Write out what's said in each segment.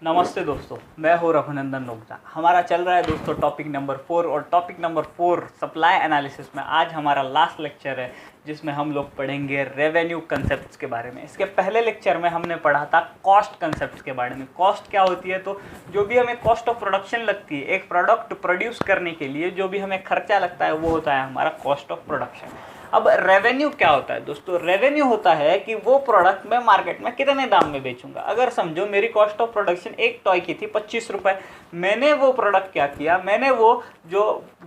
नमस्ते दोस्तों, मैं हूँ रघुनंदन लोकजा। हमारा चल रहा है दोस्तों टॉपिक नंबर 4 और टॉपिक नंबर 4 सप्लाई एनालिसिस में आज हमारा लास्ट लेक्चर है, जिसमें हम लोग पढ़ेंगे रेवेन्यू कंसेप्ट्स के बारे में। इसके पहले लेक्चर में हमने पढ़ा था कॉस्ट कंसेप्ट्स के बारे में। कॉस्ट क्या होती है, तो जो भी हमें कॉस्ट ऑफ प्रोडक्शन लगती है, एक प्रोडक्ट प्रोड्यूस करने के लिए जो भी हमें खर्चा लगता है वो होता है हमारा कॉस्ट ऑफ प्रोडक्शन। अब रेवेन्यू क्या होता है दोस्तों? रेवेन्यू होता है कि वो प्रोडक्ट मैं मार्केट में कितने दाम में बेचूंगा। अगर समझो मेरी कॉस्ट ऑफ प्रोडक्शन एक टॉय की थी 25 रुपये, मैंने वो प्रोडक्ट क्या किया, मैंने वो जो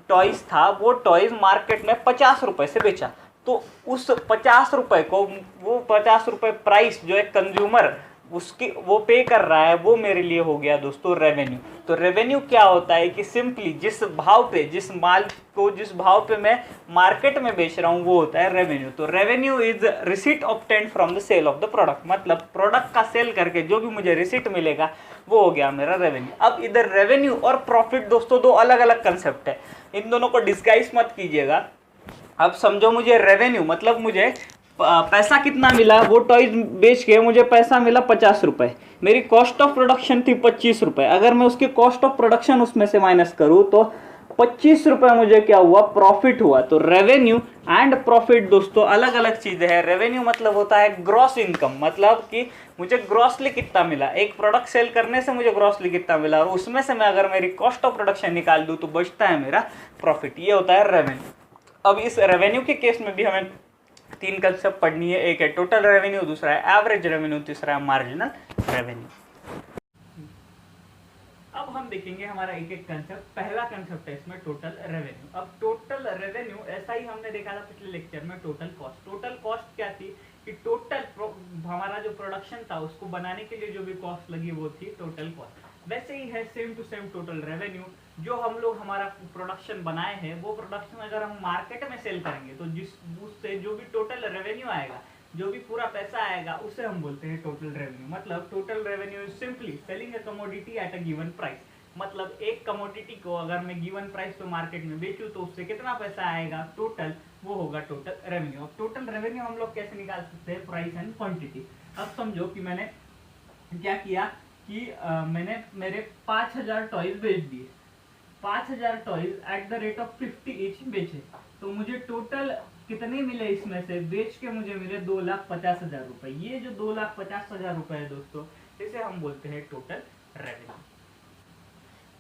टॉयज था वो टॉयज मार्केट में 50 रुपये से बेचा, तो उस 50 रुपये को, वो 50 रुपये प्राइस जो एक कंज्यूमर उसकी वो पे कर रहा है, वो मेरे लिए हो गया दोस्तों रेवेन्यू। तो रेवेन्यू क्या होता है कि सिंपली जिस भाव पे, जिस माल को जिस भाव पे मैं मार्केट में बेच रहा हूँ वो होता है रेवेन्यू। तो revenue is receipt obtained from the sale of the product, मतलब प्रोडक्ट का सेल करके जो भी मुझे रिसीट मिलेगा वो हो गया मेरा रेवेन्यू। अब इधर रेवेन्यू और प्रॉफिट दोस्तों दो अलग अलग कंसेप्ट है, इन दोनों को डिस्गाइज मत कीजिएगा। अब समझो मुझे रेवेन्यू मतलब मुझे पैसा कितना मिला, वो टॉयज बेच के मुझे पैसा मिला 50 रुपये, मेरी कॉस्ट ऑफ प्रोडक्शन थी 25 रुपये। अगर मैं उसकी कॉस्ट ऑफ प्रोडक्शन उसमें से माइनस करूँ तो 25 रुपये मुझे क्या हुआ, प्रॉफिट हुआ। तो रेवेन्यू एंड प्रॉफिट दोस्तों अलग अलग चीज़ें हैं। रेवेन्यू मतलब होता है ग्रॉस इनकम, मतलब कि मुझे ग्रॉसली कितना मिला, एक प्रोडक्ट सेल करने से मुझे ग्रॉसली कितना मिला, और उसमें से मैं अगर मेरी कॉस्ट ऑफ प्रोडक्शन निकाल दूँ तो बचता है मेरा प्रॉफिट। ये होता है रेवेन्यू। अब इस रेवेन्यू के केस में भी हमें तीन कंसेप्ट पढ़नी है, एक है टोटल रेवेन्यू, दूसरा है एवरेज रेवेन्यू, तीसरा है मार्जिनल रेवेन्यू। अब हम देखेंगे हमारा एक एक कंसेप्ट। पहला कंसेप्ट है इसमें टोटल रेवेन्यू। अब टोटल रेवेन्यू ऐसा ही हमने देखा था पिछले लेक्चर में टोटल कॉस्ट। टोटल कॉस्ट क्या थी कि टोटल हमारा जो प्रोडक्शन था उसको बनाने के लिए जो भी कॉस्ट लगी वो थी टोटल कॉस्ट। वैसे ही है same to same total revenue. जो हम लोग हमारा प्रोडक्शन बनाए हैं वो प्रोडक्शन अगर हम मार्केट में सेल करेंगे तो जिस उससे जो भी टोटल रेवेन्यू आएगा, जो भी पूरा पैसा आएगा, उसे हम बोलते हैं टोटल रेवेन्यू। मतलब total revenue is simply selling a commodity at a given price. मतलब एक कमोडिटी को अगर मैं गिवन प्राइस पे मार्केट में बेचूं तो उससे कितना पैसा आएगा टोटल, वो होगा टोटल रेवेन्यू। अब टोटल रेवेन्यू हम लोग कैसे निकाल सकते हैं, प्राइस एंड क्वांटिटी। अब समझो कि मैंने क्या किया कि मैंने मेरे 5000 टॉयज बेच दिए, 5000 toys at the rate of 50 each बेचे, तो मुझे टोटल कितने मिले, इसमें से बेच के मुझे मिले 2,50,000 रुपए। ये जो 2,50,000 रुपए है दोस्तों, इसे हम बोलते हैं टोटल रेवेन्यू।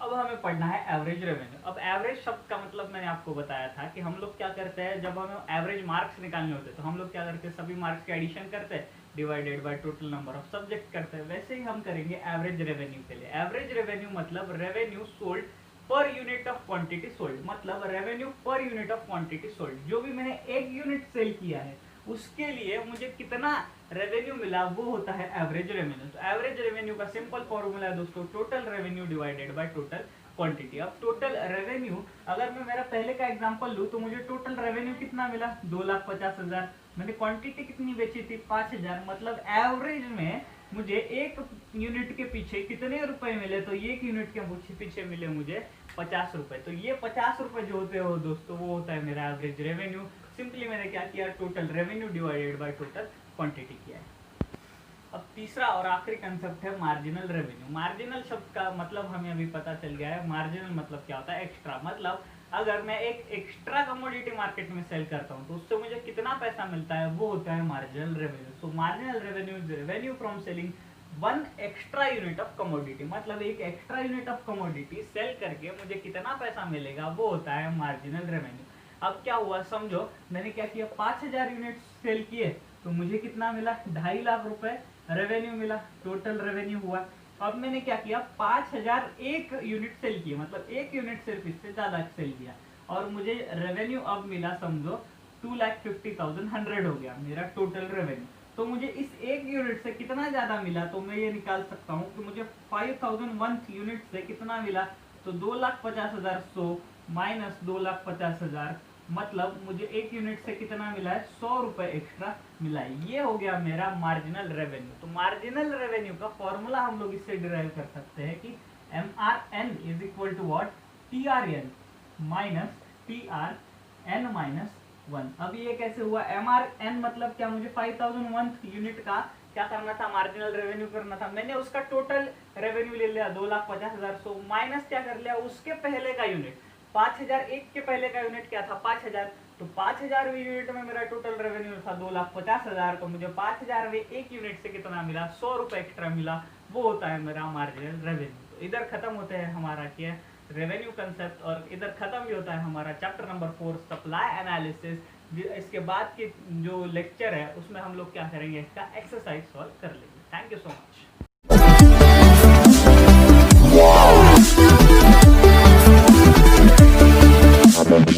अब हमें पढ़ना है एवरेज रेवेन्यू। अब एवरेज शब्द का मतलब मैंने आपको बताया था कि हम लोग क्या करते हैं, जब हमें एवरेज मार्क्स निकालने होते हैं तो हम लोग क्या करते हैं, सभी मार्क्स के एडिशन करते हैं divided by total number of subject करते हैं। वैसे ही हम करेंगे एवरेज रेवेन्यू के लिए। एवरेज रेवेन्यू मतलब revenue sold per unit of quantity sold, मतलब revenue per unit of quantity sold. जो भी मैंने एक यूनिट सेल किया है उसके लिए मुझे कितना रेवेन्यू मिला वो होता है एवरेज रेवेन्यू। तो एवरेज रेवेन्यू का सिंपल फॉर्मूला है दोस्तों total revenue divided by total quantity. अब टोटल रेवेन्यू अगर मैं मेरा पहले का एग्जांपल लूँ तो मुझे टोटल रेवेन्यू कितना मिला, 2,50,000। मैंने क्वांटिटी कितनी बेची थी, 5,000। मतलब एवरेज में मुझे एक यूनिट के पीछे कितने रुपए मिले, तो एक यूनिट के पीछे मिले मुझे 50 रुपए। तो ये 50 रुपए जो होते हो दोस्तों वो होता है मेरा एवरेज रेवेन्यू। सिंपली मैंने क्या किया, total revenue divided by total quantity किया है। अब तीसरा और आखिरी कंसेप्ट है मार्जिनल रेवेन्यू। मार्जिनल शब्द का मतलब हमें अभी पता चल गया है। मार्जिनल मतलब क्या होता है, एक्स्ट्रा। मतलब अगर मैं एक एक्स्ट्रा कमोडिटी मार्केट में सेल करता हूँ तो उससे मुझे कितना पैसा मिलता है, वो होता है marginal revenue. So marginal revenue is revenue from selling one extra unit of commodity. मतलब एक extra unit of commodity sale करके मुझे कितना पैसा मिलेगा वो होता है मार्जिनल रेवेन्यू। अब क्या हुआ, समझो मैंने क्या किया, 5,000 यूनिट सेल किए तो मुझे कितना मिला, 2.5 लाख रुपए रेवेन्यू मिला, टोटल रेवेन्यू हुआ। अब मैंने क्या किया, 5,000 एक यूनिट सेल किया, मतलब एक यूनिट सिर्फ इससे ज्यादा सेल किया और मुझे रेवेन्यू अब मिला समझो 2,50,100 हो गया मेरा टोटल रेवेन्यू। तो मुझे इस एक यूनिट से कितना ज्यादा मिला, तो मैं ये निकाल सकता हूँ कि मुझे 5,001 यूनिट से कितना मिला, तो 2,50,000 100 माइनस 2,50,000, मतलब मुझे एक यूनिट से कितना मिला है, 100 रुपए एक्स्ट्रा मिला है। ये हो गया मेरा मार्जिनल रेवेन्यू। तो मार्जिनल रेवेन्यू का फॉर्मूला हम लोग इससे डिराइव कर सकते हैं कि MRN is equal to what, TRN minus TRN minus one. अब ये कैसे हुआ, MRN मतलब क्या, मुझे 5001 यूनिट का क्या करना था, मार्जिनल रेवेन्यू करना था। मैंने उसका टोटल रेवेन्यू ले लिया 2,50,000। सो माइनस क्या कर लिया, उसके पहले का यूनिट 5001 के पहले का यूनिट क्या था 5000। तो 5000 यूनिट में मेरा टोटल रेवेन्यू था 2,50,000। तो मुझे 5000 एक यूनिट से कितना मिला, 100 रुपए एक्स्ट्रा मिला, वो होता है मेरा मार्जिनल रेवेन्यू। तो इधर खत्म होते हैं हमारा क्या रेवेन्यू कंसेप्ट, और इधर खत्म भी होता है हमारा चैप्टर नंबर 4 सप्लाई एनालिसिस। इसके बाद के जो लेक्चर है उसमें हम लोग क्या करेंगे, इसका एक्सरसाइज सॉल्व कर लेंगे। Thank you so much.